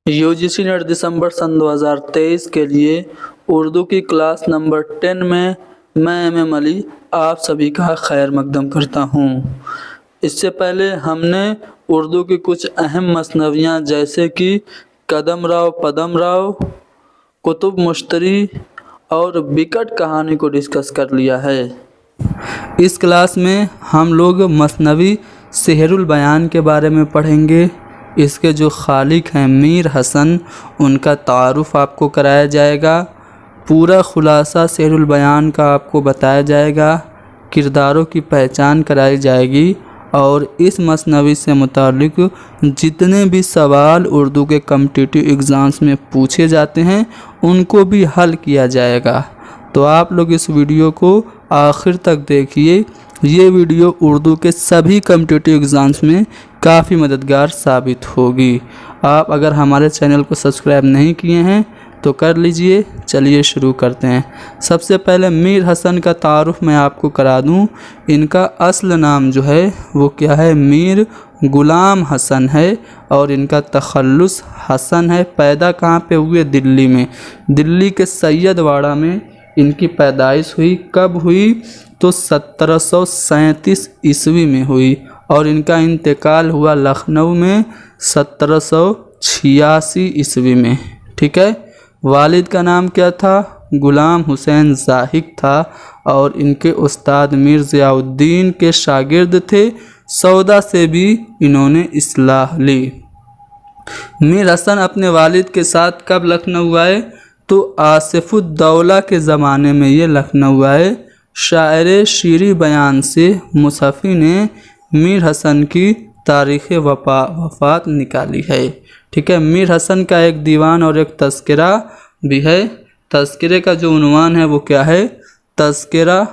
UGC net दिसंबर सन 2023 के लिए उर्दू की क्लास नंबर 10 में मैं एम अली आप सभी का खैर मकदम करता हूँ। इससे पहले हमने उर्दू की कुछ अहम मसनवियाँ जैसे कि कदम राव पदम राव, कुतुब मुश्तरी और बिकट कहानी को डिस्कस कर लिया है। इस क्लास में हम लोग मसनवी सेहरुल बयान के बारे में पढ़ेंगे। इसके जो खालिक हैं मीर हसन, उनका तारुफ आपको कराया जाएगा। पूरा खुलासा सेहरुल बयान का आपको बताया जाएगा। किरदारों की पहचान कराई जाएगी और इस मसनवी से मुताल्लिक जितने भी सवाल उर्दू के कॉम्पिटिटिव एग्ज़ाम्स में पूछे जाते हैं उनको भी हल किया जाएगा। तो आप लोग इस वीडियो को आखिर तक देखिए। ये वीडियो उर्दू के सभी कॉम्पिटिटिव एग्ज़ाम्स में काफ़ी मददगार साबित होगी। आप अगर हमारे चैनल को सब्सक्राइब नहीं किए हैं तो कर लीजिए। चलिए शुरू करते हैं। सबसे पहले मीर हसन का तारुफ मैं आपको करा दूं। इनका असल नाम जो है वो क्या है, मीर गुलाम हसन है और इनका तखल्लुस हसन है। पैदा कहाँ पे हुए, दिल्ली में। दिल्ली के सैयदवाड़ा में इनकी पैदाइश हुई। कब हुई तो 1737 ईस्वी में हुई और इनका इंतकाल हुआ लखनऊ में 1786 ईस्वी में। ठीक है। वालिद का नाम क्या था, गुलाम हुसैन ज़ाहिक था और इनके उस्ताद मीर ज़ियाउद्दीन के शागिर्द थे। सौदा से भी इन्होंने इस्लाह ली। मीर हसन अपने वालिद के साथ कब लखनऊ आए तो आसिफुद्दौला के ज़माने में ये लखनऊ आए। शायर शीरी बयान से मुसफ़ी ने मीर हसन की तारीख़ वफ़ात निकाली है। ठीक है। मीर हसन का एक दीवान और एक तज़किरा भी है। तज़किरे का जो उन्वान है वो क्या है, तज़किरा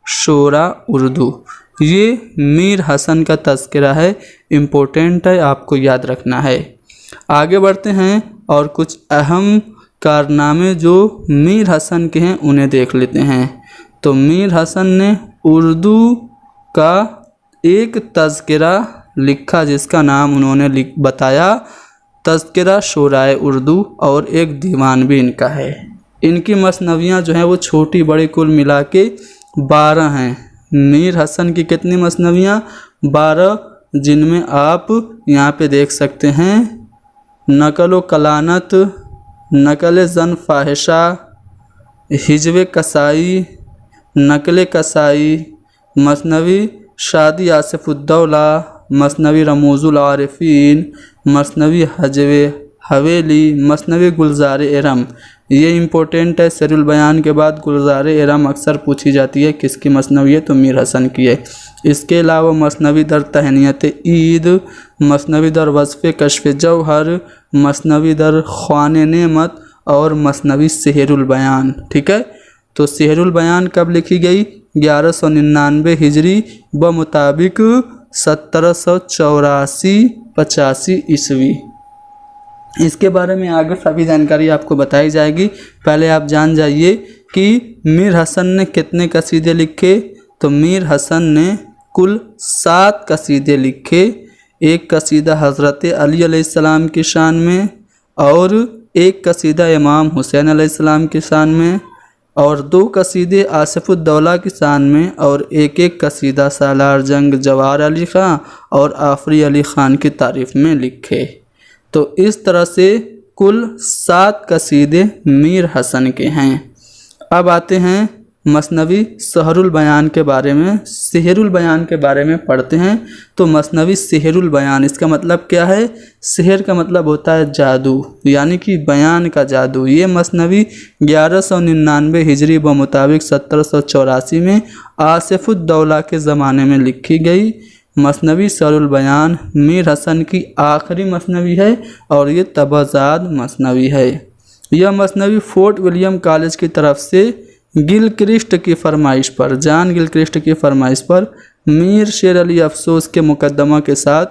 शोरा उर्दू। ये मीर हसन का तज़किरा है, इम्पोर्टेंट है, आपको याद रखना है। आगे बढ़ते हैं और कुछ अहम कारनामे जो मीर हसन के हैं उन्हें देख लेते हैं। तो मीर हसन ने उर्दू का एक तज़किरा लिखा जिसका नाम उन्होंने बताया तज़किरा शोराए उर्दू, और एक दीवान भी इनका है। इनकी मसनवियाँ जो हैं वो छोटी बड़ी कुल मिला के 12 हैं। मीर हसन की कितनी मसनवियाँ, 12, जिनमें आप यहाँ पे देख सकते हैं नकल व कलानत, नकल ज़न फ़ाहिशा, हिजवे कसाई, नकल कसाई, मसनवी शादी आसिफुद्दौला, मसनवी रमूज़ुल आरिफ़ीन, मसनवी हजवे हवेली, मसनवी गुलज़ार इरम। ये इम्पोर्टेंट है। सेहरुल बयान के बाद गुलज़ार इरम अक्सर पूछी जाती है, किसकी मसनवी है तो मीर हसन की है। इसके अलावा मसनवी दर तहनीत ईद, मसनवी दर वस्फ़ कश्फ़ जौहर, मसनवी दर ख़्वान नेमत और मसनवी सेहरुल बयान। ठीक है। तो सेहरुल बयान कब लिखी गई, 1199 हिजरी ब मुताबिक 1784-85 ईस्वी। इसके बारे में आगे सभी जानकारी आपको बताई जाएगी। पहले आप जान जाइए कि मीर हसन ने कितने कसीदे लिखे। तो मीर हसन ने कुल 7 कसीदे लिखे। एक कसीदा हज़रत अली अलैहिस्सलाम की शान में और एक कसीदा इमाम हुसैन अलैहिस्सलाम की शान में और 2 कसीदे आसिफुद्दौला की शान में और एक कसीदा सालार जंग जवाहर अली ख़ान और आफरी अली ख़ान की तारीफ़ में लिखे। तो इस तरह से कुल 7 कसीदे मीर हसन के हैं। अब आते हैं मसनवी सेहरुल बयान के बारे में। सेहरुल बयान के बारे में पढ़ते हैं। तो मसनवी सेहरुल बयान, इसका मतलब क्या है, सेहर का मतलब होता है जादू, यानी कि बयान का जादू। ये मसनवी 1199 हिजरी ब मुताबिक 1784 में आसिफुद्दौला के ज़माने में लिखी गई। मसनवी सेहरुल बयान मीर हसन की आखिरी मसनवी है और ये तबाज़ाद मसनवी है। यह मसनवी फोर्ट विलियम कॉलेज की तरफ से गिलक्रिस्ट की फरमाइश पर, जॉन गिलक्रिस्ट की फरमाइश पर मीर शेर अली अफसोस के मुकदमा के साथ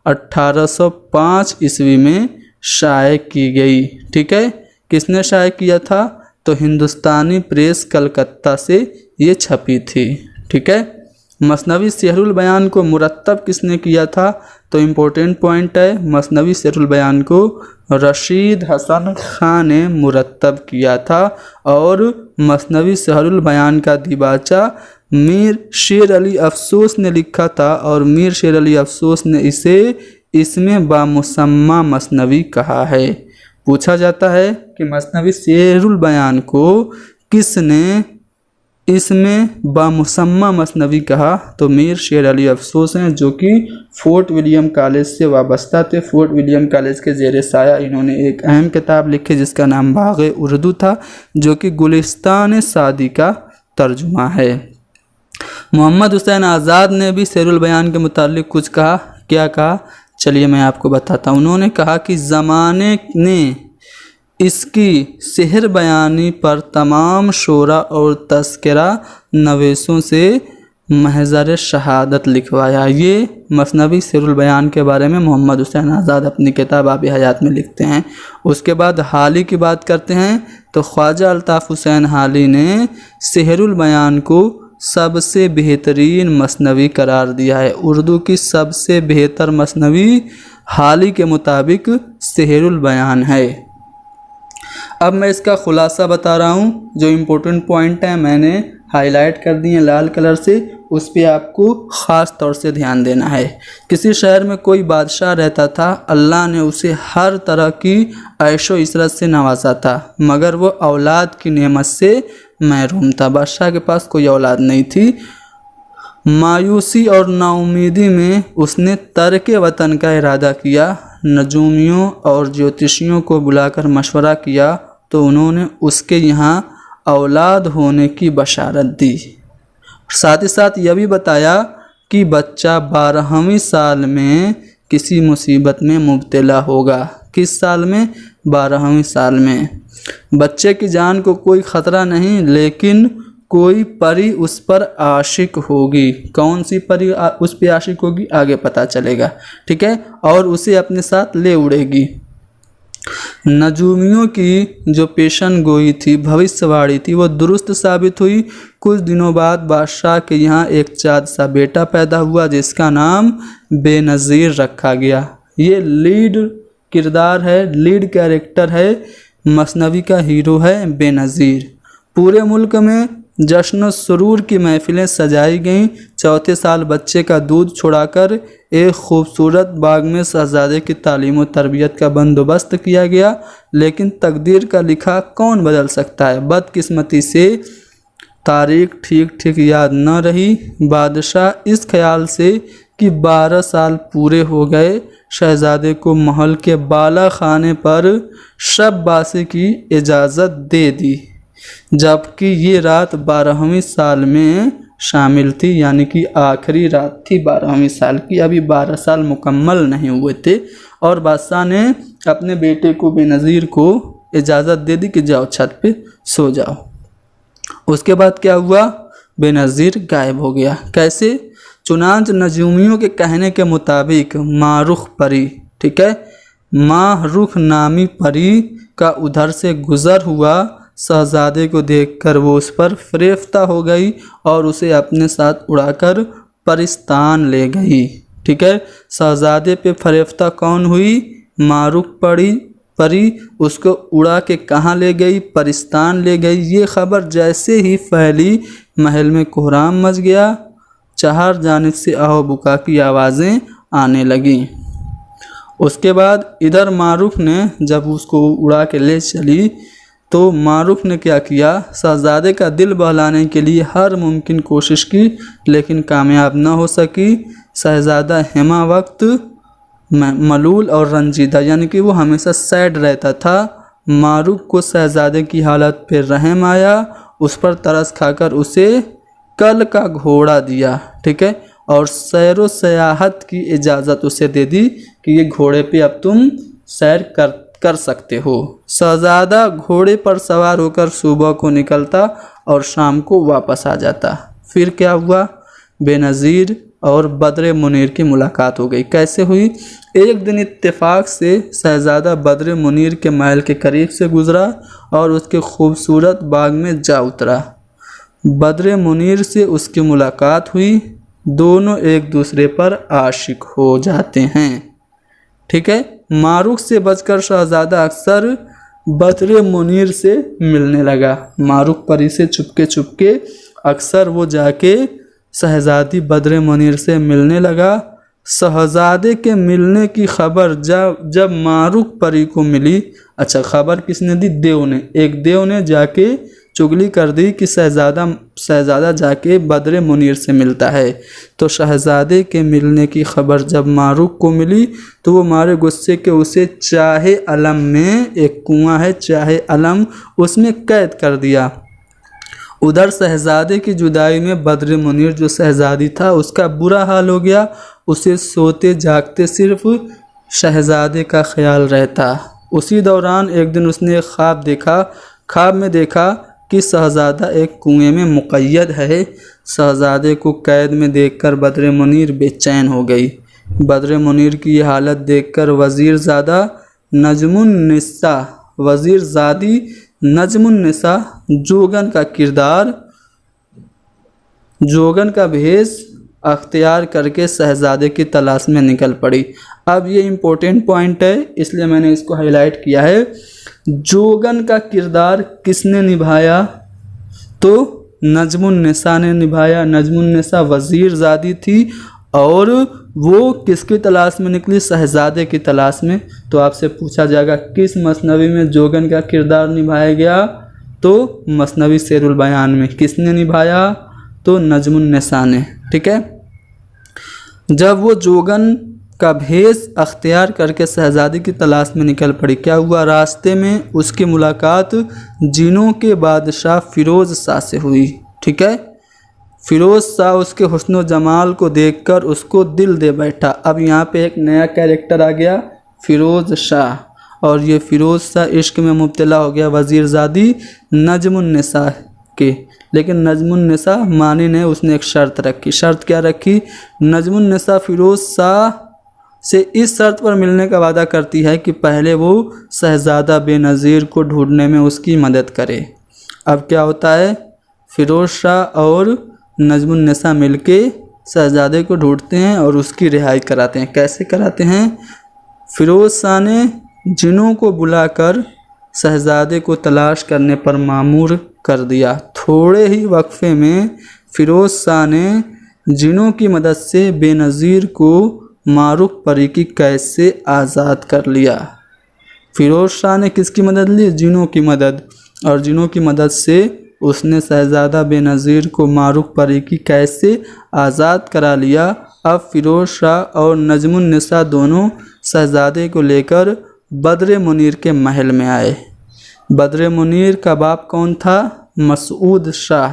1805 ईस्वी में शाये की गई। ठीक है। किसने शाये किया था तो हिंदुस्तानी प्रेस कलकत्ता से ये छपी थी। ठीक है। मसनवी सिहरुल बयान को मुरत्तब किसने किया था? तो इम्पोर्टेंट पॉइंट है, मसनवी सिहरुल बयान को रशीद हसन खान ने मुरत्तब किया था और मसनवी सिहरुल बयान का दिबाचा मीर शेर अली अफसोस ने लिखा था और मीर शेर अली अफसोस ने इसे इसमें बामुसम्मा मसनवी कहा है। पूछा जाता है कि मसनवी सिहरुल बयान को किसने इसमें बामुसम्मा मसनवी कहा? तो मीर शेर अली अफसोस हैं, जो कि फोर्ट विलियम कॉलेज से वाबस्ता थे। फोर्ट विलियम कॉलेज के ज़ेर साया इन्होंने एक अहम किताब लिखी जिसका नाम बाग़े उर्दू था, जो कि गुलिस्तान सादी का तर्जुमा है। मोहम्मद हुसैन आज़ाद ने भी सिहरुल बयान के मुताल्लिक़ कुछ कहा। क्या कहा? चलिए मैं आपको बताता हूँ। उन्होंने कहा कि ज़माने ने इसकी सिहर बयानी पर तमाम शोरा और तस्करा नवेसों से महज़र शहादत लिखवाया। ये मसनवी सिहरुल बयान के बारे में मोहम्मद हुसैन आज़ाद अपनी किताब आब हयात में लिखते हैं। उसके बाद हाली की बात करते हैं तो ख्वाजा अल्ताफ़ हुसैन हाली ने सिहरुल बयान को सबसे बेहतरीन मसनवी करार दिया है। उर्दू की सबसे बेहतर मसनवी हाली के मुताबिक सिहरुल बयान है। अब मैं इसका ख़ुलासा बता रहा हूँ। जो इम्पोर्टेंट पॉइंट है मैंने हाईलाइट कर दिए लाल कलर से, उस पर आपको ख़ास तौर से ध्यान देना है। किसी शहर में कोई बादशाह रहता था। अल्लाह ने उसे हर तरह की ऐशो इशरत से नवाजा था, मगर वो औलाद की नेमत से महरूम था। बादशाह के पास कोई औलाद नहीं थी। मायूसी और नाउमीदी में उसने तर्के वतन का इरादा किया। नजूमियों और ज्योतिषियों को बुलाकर मशवरा किया तो उन्होंने उसके यहाँ औलाद होने की बशारत दी। साथ ही साथ यह भी बताया कि बच्चा 12वीं साल में किसी मुसीबत में मुब्तला होगा। किस साल में? 12वीं साल में। बच्चे की जान को कोई ख़तरा नहीं, लेकिन कोई परी उस पर आशिक होगी। कौन सी परी उस पर आशिक होगी आगे पता चलेगा, ठीक है, और उसे अपने साथ ले उड़ेगी। नजूमियों की जो पेशन गोई थी, भविष्यवाणी थी, वो दुरुस्त साबित हुई। कुछ दिनों बाद बादशाह के यहाँ एक चाँद सा बेटा पैदा हुआ जिसका नाम बेनज़ीर रखा गया। ये लीड किरदार है, लीड कैरेक्टर है, मसनवी का हीरो है बेनज़ीर। पूरे मुल्क में जश्न सुरूर की महफिलें सजाई गईं। चौथे साल बच्चे का दूध छुड़ाकर एक खूबसूरत बाग में शहजादे की तालीम व तरबियत का बंदोबस्त किया गया। लेकिन तकदीर का लिखा कौन बदल सकता है? बदकिस्मती से तारीख ठीक याद न रही। बादशाह इस ख्याल से कि 12 साल पूरे हो गए, शहजादे को महल के बाला खाने पर शबबासी की इजाज़त दे दी, जबकि ये रात 12वीं साल में शामिल थी, यानी कि आखिरी रात थी 12वीं साल की। अभी 12 साल मुकम्मल नहीं हुए थे और बादशाह ने अपने बेटे को बेनज़ीर को इजाज़त दे दी कि जाओ छत पे सो जाओ। उसके बाद क्या हुआ? बेनज़ीर गायब हो गया। कैसे? चुनांच नजूमियों के कहने के मुताबिक मारुख परी, ठीक है, मारुख नामी परी का उधर से गुज़र हुआ। शहजादे को देखकर वो उस पर फरेफ्ता हो गई और उसे अपने साथ उड़ाकर परिस्तान ले गई, ठीक है। शहजादे पे फरेफ्ता कौन हुई? मारुख परी उसको उड़ा के कहाँ ले गई? परिस्तान ले गई। ये खबर जैसे ही फैली महल में कोहराम मच गया। चार जानिब से आहो बुका की आवाज़ें आने लगीं। उसके बाद इधर मारुख ने जब उसको उड़ा के ले चली तो मारुख ने क्या किया? शहजादे का दिल बहलाने के लिए हर मुमकिन कोशिश की, लेकिन कामयाब न हो सकी। शहजादा हेमा वक्त मलूल और रंजीदा, यानी कि वो हमेशा सैड रहता था। मारुख को शहजादे की हालत पर रहम आया, उस पर तरस खाकर उसे कल का घोड़ा दिया, ठीक है, और सैर व सयाहत की इजाज़त उसे दे दी कि ये घोड़े पे अब तुम सैर कर सकते हो। शहजादा घोड़े पर सवार होकर सुबह को निकलता और शाम को वापस आ जाता। फिर क्या हुआ? बेनज़ीर और बद्र मुनीर की मुलाकात हो गई। कैसे हुई? एक दिन इत्तेफाक से शहजादा बद्र मुनीर के महल के करीब से गुजरा और उसके खूबसूरत बाग में जा उतरा। बद्र मुनीर से उसकी मुलाकात हुई। दोनों एक दूसरे पर आशिक हो जाते हैं। ठीक है। मारूख से बचकर शहजादा अक्सर बद्र मुनीर से मिलने लगा। मारूख परी से चुपके अक्सर वो जाके शहजादी बद्र मुनीर से मिलने लगा। शहजादे के मिलने की खबर जब मारूख परी को मिली, अच्छा खबर किसने दी? देव ने। एक देव ने जाके चुगली कर दी कि शहजादा जाके बद्र मुनीर से मिलता है। तो शहजादे के मिलने की खबर जब मारूख को मिली तो वो मारे गुस्से के उसे चाहे अलम में, एक कुआं है चाहे अलम, उसमें कैद कर दिया। उधर शहजादे की जुदाई में बद्र मुनीर जो शहजादी था उसका बुरा हाल हो गया। उसे सोते जागते सिर्फ शहजादे का ख्याल रहता। उसी दौरान एक दिन उसने एक ख्वाब देखा। ख्वाब में देखा कि शहजादा एक कुएं में मुक़य्यद है। शहजादे को कैद में देखकर बद्र मुनीर बेचैन हो गई। बद्र मुनीर की यह हालत देखकर वज़ीरज़ादी नजमुन्निसा जोगन का भेष अख्तियार करके शहजादे की तलाश में निकल पड़ी। अब ये इम्पोर्टेंट पॉइंट है इसलिए मैंने इसको हाईलाइट किया है। जोगन का किरदार किसने निभाया? तो नजमुन्निसा ने निभाया। नजमुन्निसा वज़ीरज़ादी थी और वो किसकी तलाश में निकली? शहजादे की तलाश में। तो आपसे पूछा जाएगा किस मसनवी में जोगन का किरदार निभाया गया? तो मसनवी शेरुल बयान में। किसने निभाया? तो नजमुन्निसा ने। ठीक है। जब वो जोगन का भेष अख्तियार करके शहजादी की तलाश में निकल पड़ी, क्या हुआ? रास्ते में उसकी मुलाकात जिनों के बादशाह फ़िरोज़ शाह से हुई। ठीक है। फ़िरोज़ शाह उसके हुस्न व जमाल को देखकर उसको दिल दे बैठा। अब यहाँ पे एक नया कैरेक्टर आ गया, फ़िरोज़ शाह, और ये फ़िरोज़ शाह इश्क में मुब्तला हो गया वज़ीरज़ादी नजमुन्निसा के। लेकिन नजमुन्निसा मानी नहीं, उसने एक शर्त रखी। शर्त क्या रखी? नजमुन्निसा फ़िरोज़ शाह से इस शर्त पर मिलने का वादा करती है कि पहले वो शहजादा बेनज़ीर को ढूंढने में उसकी मदद करे। अब क्या होता है? फ़िरोज़ शाह और नजमुन्निसा मिलके शहजादे को ढूंढते हैं और उसकी रिहाई कराते हैं। कैसे कराते हैं? फ़िरोज़ शाह ने जिनों को बुलाकर शहजादे को तलाश करने पर मामूर कर दिया। थोड़े ही वक्फे में फ़िरोज़ शाह ने जिनों की मदद से बेनज़ीर को मारूख परी की कैद से आज़ाद कर लिया। फ़िरोज़ शाह ने किसकी मदद ली? जिनों की मदद। और जिनों की मदद से उसने शहजादा बेनज़ीर को मारूख परी की कैद से आज़ाद करा लिया। अब फ़िरोज़ शाह और नजमुन्निसा दोनों शहजादे को लेकर बद्र मुनीर के महल में आए। बद्र मुनीर का बाप कौन था? मसूद शाह।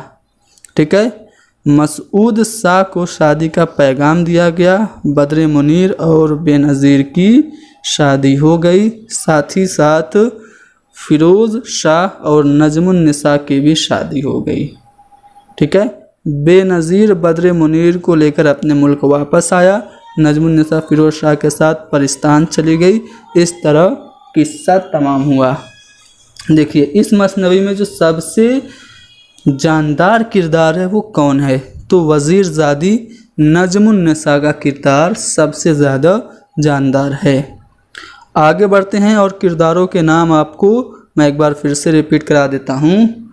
ठीक है। मसूद शाह को शादी का पैगाम दिया गया। बद्र मुनीर और बेनज़ीर की शादी हो गई। साथ ही साथ फ़िरोज़ शाह और नजमुन्निसा की भी शादी हो गई। ठीक है। बेनज़ीर बद्र मुनीर को लेकर अपने मुल्क वापस आया। नजमुन्निसा फ़िरोज़ शाह के साथ पाकिस्तान चली गई। इस तरह किस्सा तमाम हुआ। देखिए इस मसनवी में जो सबसे जानदार किरदार है वो कौन है? तो वज़ीरज़ादी नजमुन्निसा का किरदार सबसे ज़्यादा जानदार है। आगे बढ़ते हैं और किरदारों के नाम आपको मैं एक बार फिर से रिपीट करा देता हूँ।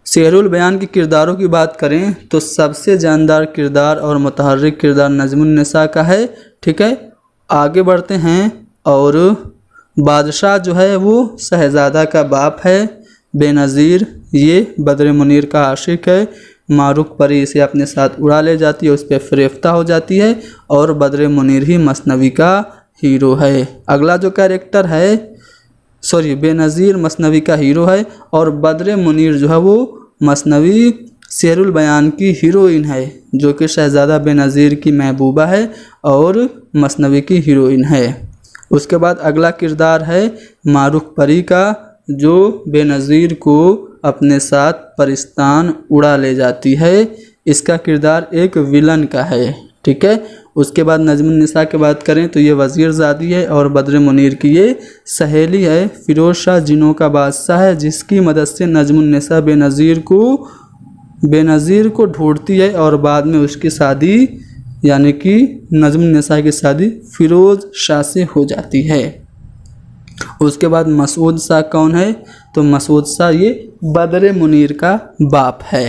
शेरुल बयान के किरदारों की बात करें तो सबसे जानदार किरदार और मुतहर्रिक किरदार नजमुन्निसा का है। ठीक है। आगे बढ़ते हैं और बादशाह जो है वो शहजादा का बाप है। बेनज़ीर ये बद्र मुनीर का आशिक है। मारूख परी इसे अपने साथ उड़ा ले जाती है, उस पर फ़रेफ्ता हो जाती है और बद्र मुनीर ही मसनवी का हीरो है। अगला जो कैरेक्टर है बेनज़ीर मसनवी का हीरो है और बद्र मुनीर जो है वो मसनवी शेरुल बयान की हीरोइन है, जो कि शहज़ादा बेनज़ीर की महबूबा है और मसनवी की हीरोइन है। उसके बाद अगला किरदार है मारूख परी का, जो बेनज़ीर को अपने साथ पाकिस्तान उड़ा ले जाती है। इसका किरदार एक विलन का है। ठीक है। उसके बाद नजमुन्निसा की बात करें तो ये वज़ीरज़ादी है और बद्र मुनीर की ये सहेली है। फ़िरोज़ शाह जिनों का बादशाह है, जिसकी मदद से नजमुन्निसा बेनज़ीर को ढूंढती है और बाद में उसकी शादी यानी कि नजमुन निसा की शादी फिरोज शाह से हो जाती है। उसके बाद मसूद शाह कौन है? तो मसूद शाह ये बदर मुनीर का बाप है।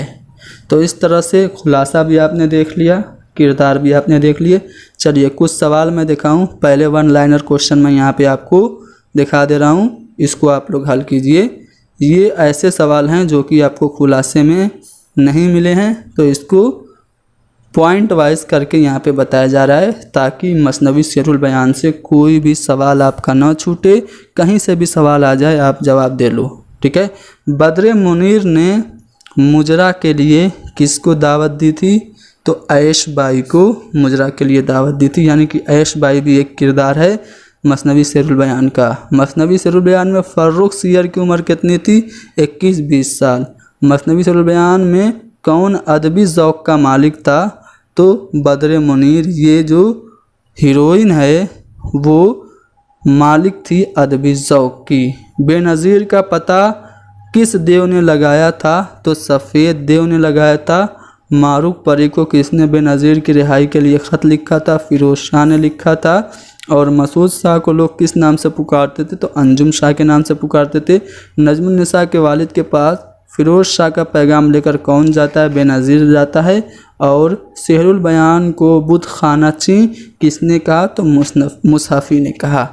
तो इस तरह से खुलासा भी आपने देख लिया, किरदार भी आपने देख लिए। चलिए कुछ सवाल मैं दिखाऊं। पहले वन लाइनर क्वेश्चन मैं यहाँ पे आपको दिखा दे रहा हूँ, इसको आप लोग हल कीजिए। ये ऐसे सवाल हैं जो कि आपको खुलासे में नहीं मिले हैं, तो इसको पॉइंट वाइज करके यहाँ पे बताया जा रहा है ताकि मसनवी शेरुल बयान से कोई भी सवाल आपका ना छूटे, कहीं से भी सवाल आ जाए आप जवाब दे लो। ठीक है। बदर मुनीर ने मुजरा के लिए किसको दावत दी थी? तो ऐश बाई को मुजरा के लिए दावत दी थी, यानी कि ऐश बाई भी एक किरदार है मसनवी शेरुल बयान का। मसनवी शेरुल बयान में फर्रुख सियर की उम्र कितनी थी? 21-20 साल। मसनवी शेरुल बयान में कौन अदबी ज़ौक़ का मालिक था? तो बदर मुनीर। ये जो हीरोइन है वो मालिक थी अदबी ज़ौक़ की। बेनज़ीर का पता किस देव ने लगाया था? तो सफ़ेद देव ने लगाया था। मारूक परी को किसने बेनज़ीर की रिहाई के लिए ख़त लिखा था? फिरोज शाह ने लिखा था। और मसूद शाह को लोग किस नाम से पुकारते थे? तो अंजुम शाह के नाम से पुकारते थे। नजमुन निसा के वालिद के पास फिरोज शाह का पैगाम लेकर कौन जाता है? बेनज़ीर जाता है। और शेरुल बयान को बुत खानाची किसने कहा? तो मुसहफ़ी ने कहा।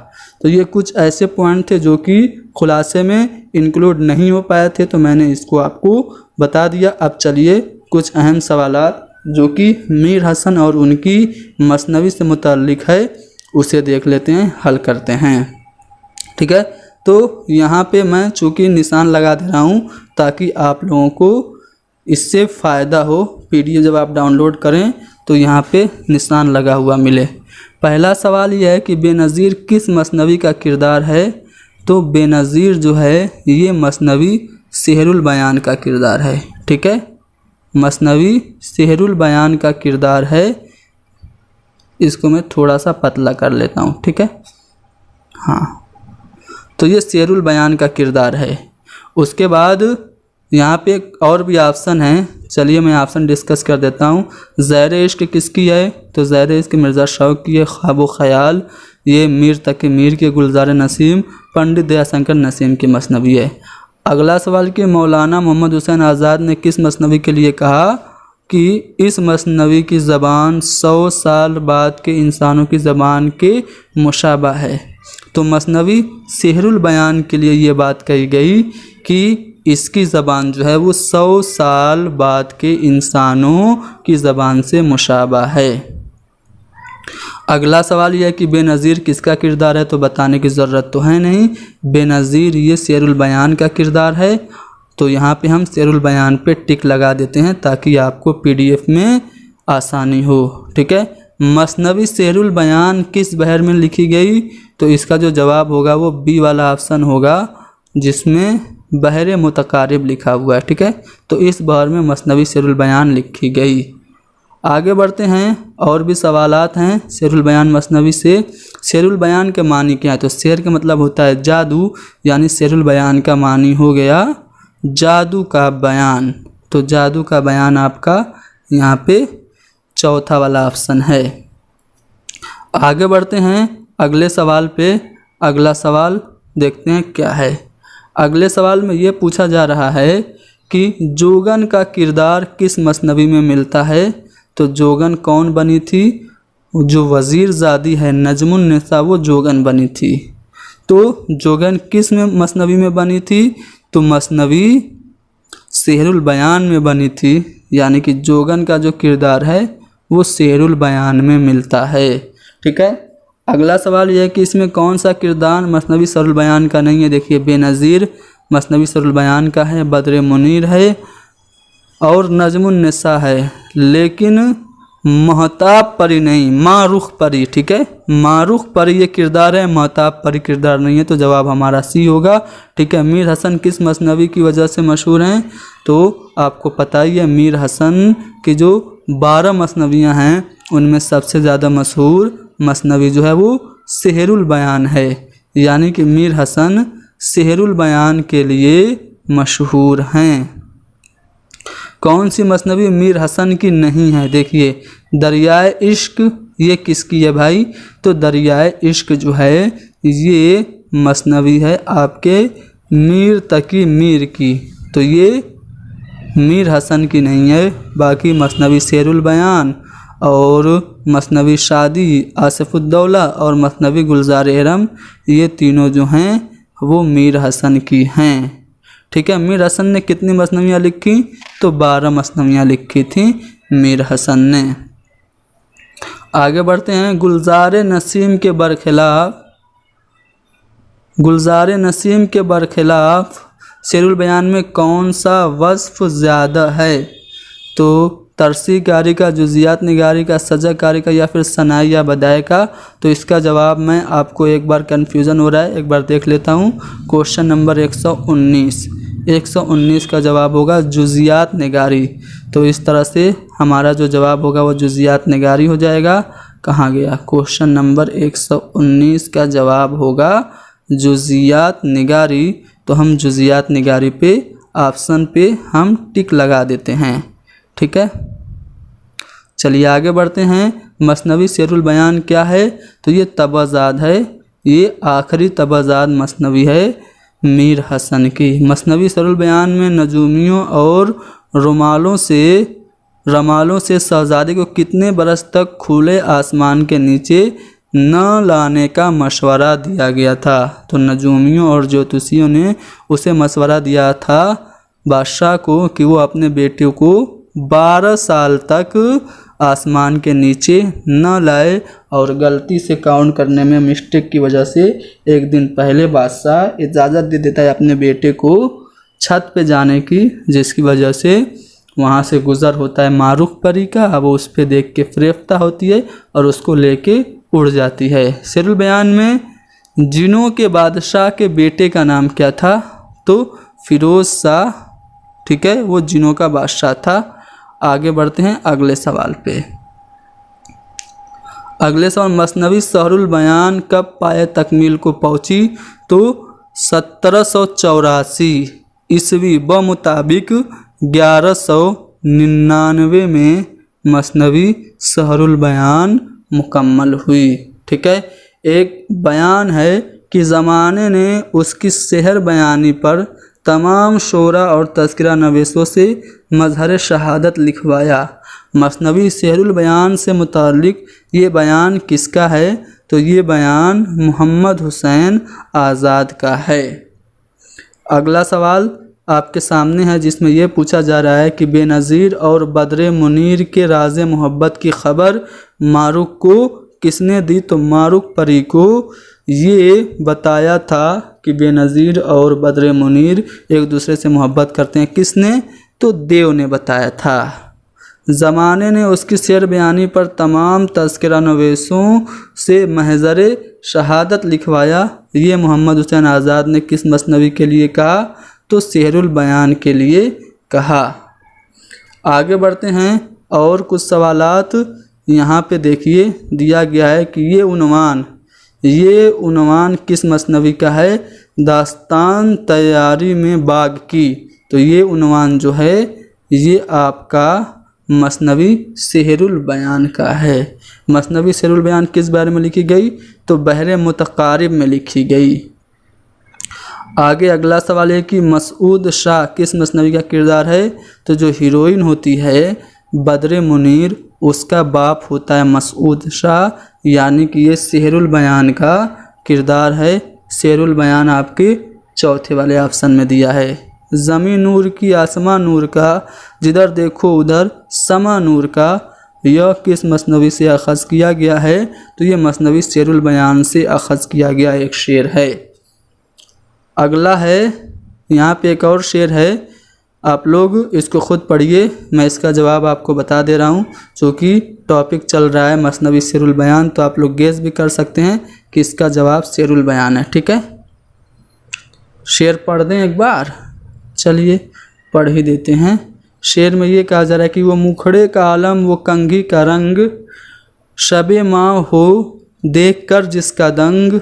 तो ये कुछ ऐसे पॉइंट थे जो कि खुलासे में इंक्लूड नहीं हो पाए थे, तो मैंने इसको आपको बता दिया। अब चलिए कुछ अहम सवालात जो कि मीर हसन और उनकी मसनवी से मुताल्लिक़ है उसे देख लेते हैं, हल करते हैं। ठीक है। तो यहाँ पे मैं चूँकि निशान लगा दे रहा हूँ ताकि आप लोगों को इससे फ़ायदा हो। PDF जब आप डाउनलोड करें तो यहाँ पे निशान लगा हुआ मिले। पहला सवाल यह है कि बेनज़ीर किस मसनवी का किरदार है? तो बेनज़ीर जो है ये मसनवी शेरुल बयान का किरदार है। ठीक है। मसनवी शेरुल बयान का किरदार है। इसको मैं थोड़ा सा पतला कर लेता हूँ। ठीक है। हाँ, तो ये शेरुल बयान का किरदार है। उसके बाद यहाँ पे एक और भी ऑप्शन है, चलिए मैं ऑप्शन डिस्कस कर देता हूँ। ज़ैर इश्क किसकी है? तो ज़ैर इश्क मिर्ज़ा शौक़ की है। ख्वाब व ख़याल ये मीर तकी मीर के गुलजार नसीम पंडित दयाशंकर नसीम की मसनवी है। अगला सवाल कि मौलाना मोहम्मद हुसैन आज़ाद ने किस मसनवी के लिए कहा कि इस मसनवी की ज़बान 100 साल बाद के इंसानों की ज़बान के मुशाबा है? तो मसनवी शेरुल बयान के लिए ये बात कही गई कि इसकी ज़बान जो है वो 100 साल बाद के इंसानों की ज़बान से मुशाबा है। अगला सवाल यह है कि बेनज़ीर किसका किरदार है? तो बताने की ज़रूरत तो है नहीं, बेनज़ीर ये शेरुल बयान का किरदार है। तो यहाँ पे हम शेरुल बयान पे टिक लगा देते हैं ताकि आपको PDF में आसानी हो। ठीक है। मसनवी शेरुल बयान किस बहर में लिखी गई? तो इसका जो जवाब होगा वो B वाला ऑप्शन होगा जिसमें बहर मुतकारिब लिखा हुआ है। ठीक है। तो इस बहर में मसनवी शेरुल बयान लिखी गई। आगे बढ़ते हैं, और भी सवालात हैं शेरुल बयान मसनवी से। शेरुल बयान के मानी क्या है? तो शेर का मतलब होता है जादू, यानी शेरुल बयान का मानी हो गया जादू का बयान। तो जादू का बयान आपका यहाँ पे चौथा वाला ऑप्शन है। आगे बढ़ते हैं अगले सवाल पे। अगला सवाल देखते हैं क्या है। अगले सवाल में ये पूछा जा रहा है कि जोगन का किरदार किस मसनवी में मिलता है? तो जोगन कौन बनी थी? जो वज़ीर ज़ादी है नजमुन निसा वो जोगन बनी थी। तो जोगन किस में मसनवी में बनी थी? तो मसनवी शेरुल बयान में बनी थी, यानी कि जोगन का जो किरदार है वो शेरुल बयान में मिलता है। ठीक है। अगला सवाल यह है कि इसमें कौन सा किरदार मसनवी शेरुल बयान का नहीं है? देखिए बेनज़ीर मसनवी शेरुल बयान का है, बदर मुनीर है और नजमुन निसा है, लेकिन महताब परी नहीं, मारुख परी। ठीक है। मारुख परी ये किरदार है, महताब परी किरदार नहीं है। तो जवाब हमारा C होगा। ठीक है। मीर हसन किस मसनवी की वजह से मशहूर हैं? तो आपको पता ही है मीर हसन की जो 12 मसनवियाँ हैं उनमें सबसे ज़्यादा मशहूर मसनवी जो है वो शेरुल बयान है, यानी कि मीर हसन शेरुल बयान के लिए मशहूर हैं। कौन सी मसनवी मीर हसन की नहीं है? देखिए, दरियाए इश्क ये किसकी है भाई? तो दरियाए इश्क जो है ये मसनवी है आपके मीर तकी मीर की, तो ये मीर हसन की नहीं है। बाकी मसनवी शेरुल बयान और मसनवी शादी आसिफुद्दौला और मसनवी गुलजार एरम, ये तीनों जो हैं वो मीर हसन की हैं। ठीक है, मीर हसन ने कितनी मसनवियाँ लिखी? तो 12 मसनवियाँ लिखी थी मीर हसन ने। आगे बढ़ते हैं। गुलजार नसीम के बरखिलाफ शेरुल बयान में कौन सा वस्फ ज़्यादा है? तो तरसी कारी का, जुजियात निगारी का, सजा कारी का या फिर सनाई या बदाई का? तो इसका जवाब मैं आपको एक बार कन्फ्यूज़न हो रहा है, एक बार देख लेता हूँ। क्वेश्चन नंबर 119 का जवाब होगा जुजियात निगारी। तो इस तरह से हमारा जो जवाब होगा वो जुजियात निगारी हो जाएगा। कहाँ गया? क्वेश्चन नंबर 119 का जवाब होगा जुजियात निगारी। तो हम जुजियात निगारी पे ऑप्शन पे हम टिक लगा देते हैं। ठीक है, चलिए आगे बढ़ते हैं। मसनवी शेरुल बयान क्या है? तो ये तबाजाद है, ये आखिरी तबाजाद मसनवी है मीर हसन की। मसनवी शेरुल बयान में नजूमियों और रमालों से शहजादे को कितने बरस तक खुले आसमान के नीचे न लाने का मशवरा दिया गया था? तो नजूमियों और ज्योतिषियों ने उसे मशवरा दिया था बादशाह को कि वो अपने बेटे को 12 साल तक आसमान के नीचे न लाए, और गलती से काउंट करने में मिस्टेक की वजह से एक दिन पहले बादशाह इजाज़त दे देता है अपने बेटे को छत पे जाने की, जिसकी वजह से वहाँ से गुज़र होता है मारूफ परी का। वो उस पर देख के फरेफ्ता होती है और उसको लेके उड़ जाती है। शेरुल बयान में जिनों के बादशाह के बेटे का नाम क्या था? तो फिरोज़ शाह। ठीक है, वो जिनों का बादशाह था। आगे बढ़ते हैं अगले सवाल पे। अगले सवाल, मसनवी शहरुल बयान कब पाए तकमील को पहुँची? तो 1784 ईस्वी मुताबिक 1199 में मसनवी शहरुल बयान मुकम्मल हुई। ठीक है, एक बयान है कि ज़माने ने उसकी शहर बयानी पर तमाम शोरा और तज़किरा नवीसों से मजहर शहादत लिखवाया। मसनवी शहरुल बयान से मुताल्लिक ये बयान किसका है? तो ये बयान मोहम्मद हुसैन आज़ाद का है। अगला सवाल आपके सामने है, जिसमें यह पूछा जा रहा है कि बेनज़ीर और बद्र मुनीर के राज़ मोहब्बत की खबर मारूक को किसने दी? तो मारूक परी को ये बताया था कि बेनज़ीर और बद्र मुनीर एक दूसरे से मोहब्बत करते हैं। किसने? तो देव ने बताया था। ज़माने ने उसकी शेर बयानी पर तमाम तज़किरा नवीसों से महज़र शहादत लिखवाया। ये मोहम्मद हुसैन आज़ाद ने किस मसनवी के लिए कहा? तो शेरुल बयान के लिए कहा। आगे बढ़ते हैं और कुछ सवालात यहाँ पे देखिए दिया गया है कि ये उन्वान किस मसनवी का है? दास्तान तैयारी में बाग की। तो ये उन्वान जो है ये आपका मसनवी शेरुल बयान का है। मसनवी शेरुल बयान किस बारे में लिखी गई? तो बहरे मुतकारिब में लिखी गई। आगे अगला सवाल है कि मसूद शाह किस मसनवी का किरदार है? तो जो हीरोइन होती है बद्र मुनीर, उसका बाप होता है मसूद शाह, यानी कि ये शेरुल बयान का किरदार है। शेरुल बयान आपके चौथे वाले ऑप्शन में दिया है। ज़मीन नूर की आसमा नूर का, जिधर देखो उधर समा नूर का, यह किस मसनवी से अखज़ किया गया है? तो ये मसनवी शेरुल बयान से अखज़ किया गया एक शेर है। अगला है, यहाँ पे एक और शेर है, आप लोग इसको ख़ुद पढ़िए, मैं इसका जवाब आपको बता दे रहा हूँ। चूँकि टॉपिक चल रहा है मसनवी शेरुल बयान, तो आप लोग गेस भी कर सकते हैं कि इसका जवाब शेरुल बयान है। ठीक है, शेर पढ़ दें एक बार। चलिए पढ़ ही देते हैं। शेर में ये कहा जा रहा है कि वो मुखड़े का आलम, वो कंघी का रंग, शबे माँ हो देख कर जिसका दंग,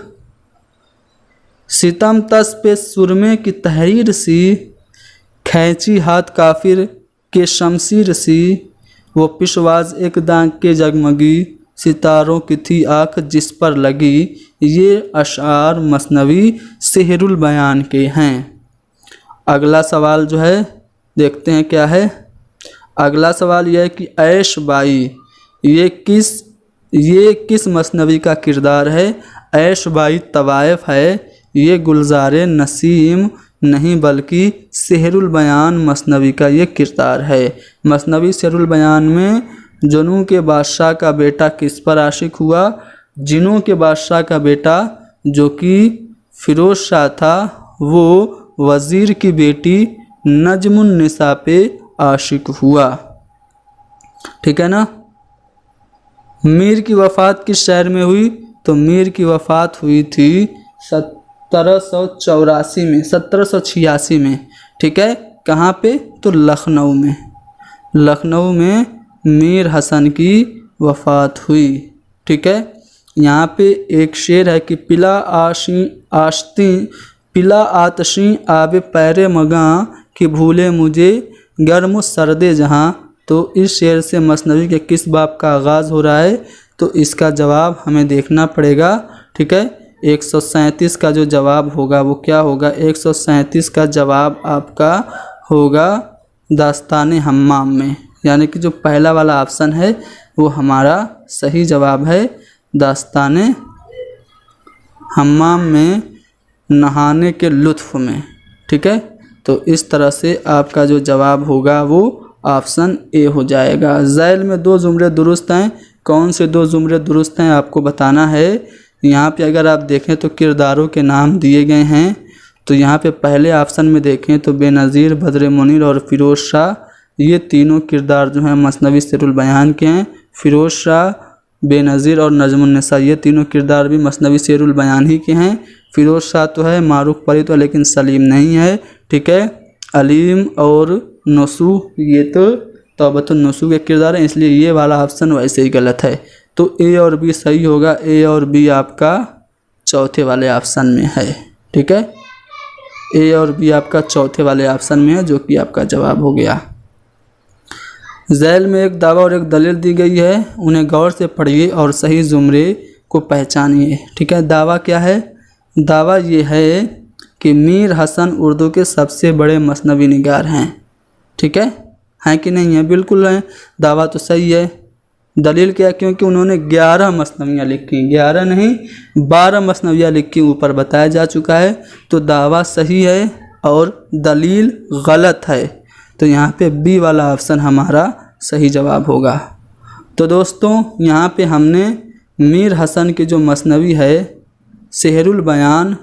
सितम तस पे सुरमे की तहरीर सी, खैंची हाथ काफिर के शमशीर सी, वो पिशवाज एक दाग के जगमगी, सितारों की थी आँख जिस पर लगी। ये अशआर मसनवी सेहरुल बयान के हैं। अगला सवाल जो है देखते हैं क्या है। अगला सवाल यह है कि ऐश बाई ये किस मसनवी का किरदार है। ऐश बाई तवाइफ है। ये गुलज़ारे नसीम नहीं बल्कि सेहरुल बयान मसनवी का ये किरदार है। मसनवी सेहरुल बयान में जुनू के बादशाह का बेटा किस पर आशिक हुआ। जिनों के बादशाह का बेटा जो कि फिरोज शाह था वो वज़ीर की बेटी नजमुन निसा पे आशिक हुआ। ठीक है ना। मीर की वफ़ात किस शहर में हुई, तो मीर की वफ़ात हुई थी 1786 में। ठीक है। कहाँ पे, तो लखनऊ में। लखनऊ में मीर हसन की वफ़ात हुई। ठीक है। यहाँ पे एक शेर है कि पिला आतशी आबे पैरे मगा कि भूले मुझे गर्म सर्दे जहाँ। तो इस शेर से मसनवी के किस बाब का आगाज़ हो रहा है, तो इसका जवाब हमें देखना पड़ेगा। ठीक है। 137 का जो जवाब होगा वो क्या होगा, 137 का जवाब आपका होगा दास्ताने हम्माम में, यानी कि जो पहला वाला ऑप्शन है वो हमारा सही जवाब है। दास्ताने हम्माम में नहाने के लुत्फ़ में। ठीक है। तो इस तरह से आपका जो जवाब होगा वो ऑप्शन ए हो जाएगा। ज़ैल में 2 जुमले दुरुस्त हैं। कौन से 2 जुमले दुरुस्त हैं आपको बताना है। यहाँ पे अगर आप देखें तो किरदारों के नाम दिए गए हैं। तो यहाँ पे पहले ऑप्शन में देखें तो बेनज़ीर, बद्र मुनीर और फ़िरोज़ शाह, ये तीनों किरदार जो हैं मसनवी सेहरुल बयान के हैं। फ़िरोज़ शाह, बेनज़ीर और नजमुन निसा ये तीनों किरदार भी मसनवी सेहरुल बयान ही के हैं। फ़िरोज़ शाह तो है, मारूफ परी तो, लेकिन सलीम नहीं है। ठीक है। अलीम और नसू ये तो तौबतुन नसू के किरदार हैं, इसलिए ये वाला ऑप्शन वैसे ही गलत है। तो ए और बी सही होगा। ए और बी आपका चौथे वाले ऑप्शन में है। ठीक है। ए और बी आपका चौथे वाले ऑप्शन में है, जो कि आपका जवाब हो गया। ज़ैल में एक दावा और एक दलील दी गई है, उन्हें गौर से पढ़िए और सही जुमरे को पहचानिए। ठीक है। दावा क्या है, दावा ये है कि मीर हसन उर्दू के सबसे बड़े मसनवी निगार हैं। ठीक है कि नहीं है, बिल्कुल है। दावा तो सही है। दलील क्या, क्योंकि उन्होंने 11 मसनवियाँ लिखी, 11 नहीं 12 मसनवियाँ लिखी, ऊपर बताया जा चुका है। तो दावा सही है और दलील गलत है। तो यहाँ पे बी वाला ऑप्शन हमारा सही जवाब होगा। तो दोस्तों यहाँ पे हमने मीर हसन की जो मसनवी है सेहरुल बयान,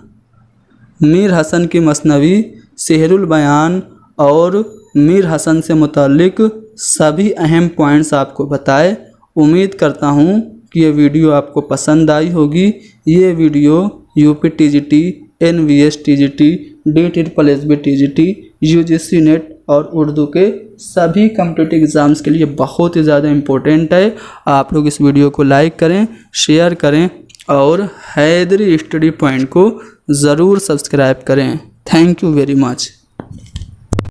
मीर हसन की मसनवी सेहरुल बयान और मीर हसन से मुताल्लिक सभी अहम पॉइंट्स आपको बताए। उम्मीद करता हूँ कि ये वीडियो आपको पसंद आई होगी। ये video UPTGT, NVS TGT, DSSB TGT, UGC net और उर्दू के सभी कॉम्पिटिटिव एग्ज़ाम्स के लिए बहुत ही ज़्यादा इम्पोर्टेंट है। आप लोग इस वीडियो को लाइक करें, शेयर करें और हैदरी स्टडी पॉइंट को ज़रूर सब्सक्राइब करें। Thank you very much.